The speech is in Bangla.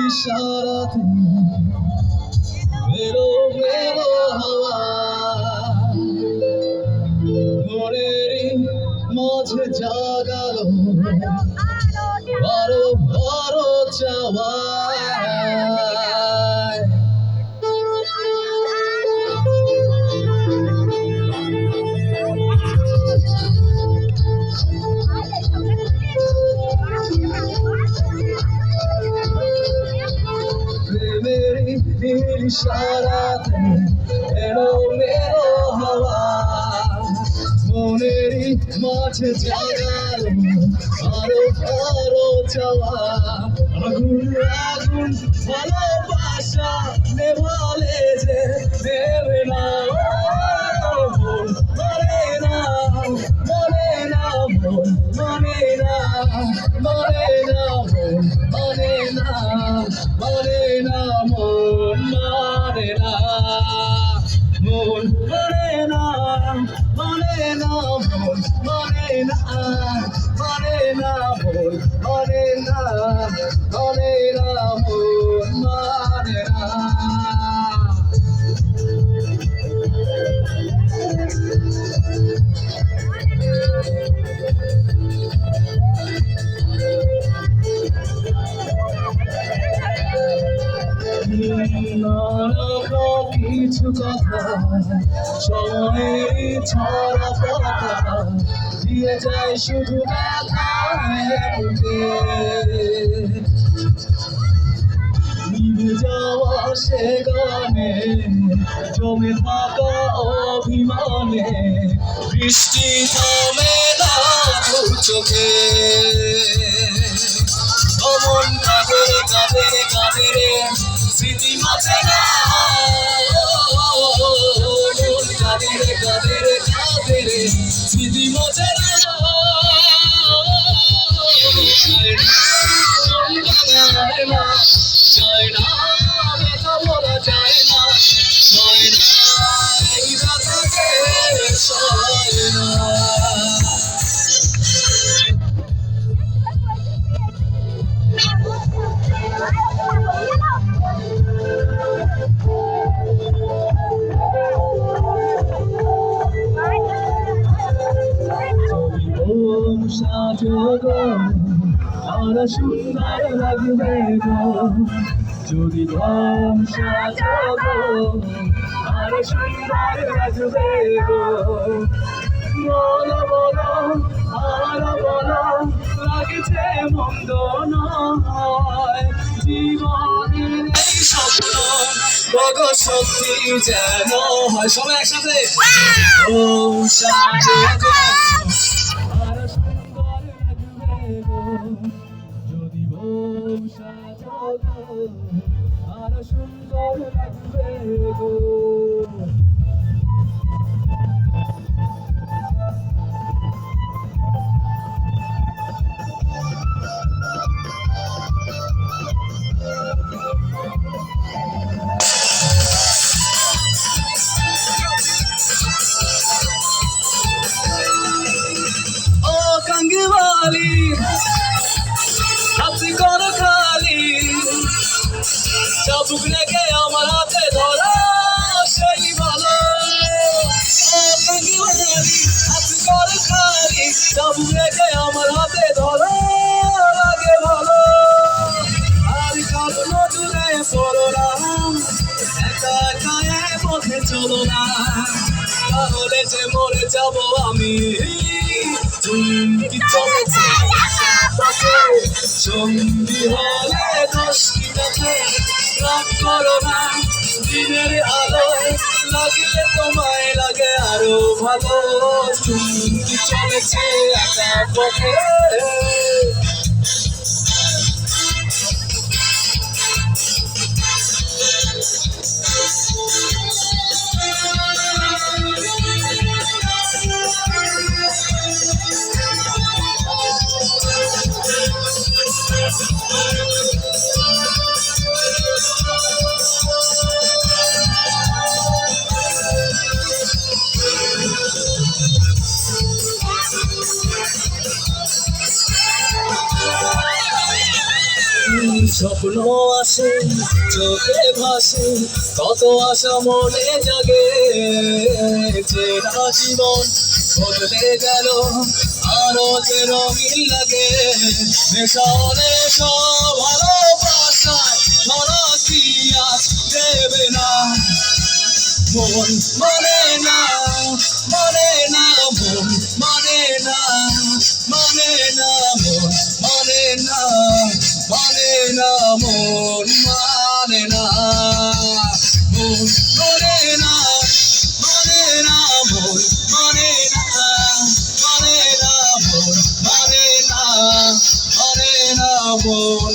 ইশারাতে মেরো মেরো হাওয়া মনেরই মাঝে জাগালো বড় বড় চাওয়া প্রেমেরই ইশারাতে মেরো মেরো হাওয়া মনেরই মাঝে জাগালো আরো আরো চাওয়া আগুন আগুন ভালোবাসা নেভালে যে দেবে না মনে না মনে না মন মনে না মনে না মন মনে না মনে না মন মানে না মন মানে না মানে না মন মানে না মানে না মন মানে না মানে না মন মানে না কিছু কথা সময়েরই ছড়া পাতা দিয়ে যায় শুধু নিভে যাওয়া সে গানে জমে থাকা অভিমানে বৃষ্টি থামে না চোখে অমন কাঁদে কাঁদে কাঁদে স্মৃতি মাঝে না কাঁদে কাঁদে কাঁদে স্মৃতি মাঝে না যায় না ব্যথা বলা যায় না সয় না এই ব্যথাকে সয় না সাজগো আর সুন্দর লাগবে গো যদি ঘম সাজগো আর সুন্দর লাগবে গো বলো বলো আর বলো লাগছে মন্দ নয় জীবনের এই স্বপ্ন বগো সত্যি যেন হয় সবাই একসাথে ও সাজগো যদি বউ সাজাবো আর সুন্দর লাগবে গো ও কাঙ্গিওয়ালি হাসি করো খালি চাবুক রেখে আমার হাতে ধরো সেই ভালো হাসি করো খালি চাবুক রেখে আমার হাতে ধরো লাগে ভালো আর কারো নজরে পড়ো না একা একা পথে চলো না তাহলে যে মরে যাবো আমি কি চলেছে সঙ্গী হলে দোষ কি দেখে রাগ করো না দিনের আলো লাগলে তোমায় লাগে আরো ভালো কি চলেছে একা পথে স্বপ্ন আসে চোখে ভাসে, কত আশা মনে জাগে, চেনা জীবন বদলে গেল আরো যে রঙিন লাগে। মেশালে সব ভালোবাসায় ধরা কি আজ দেবে না, মন মানে না, মানে না, মন মানে না, মানে না, মন মানে না, মানে না, মন মানে না, মন মানে না, মানে না, মন মানে না, মানে না, মন মানে না, মানে না, মন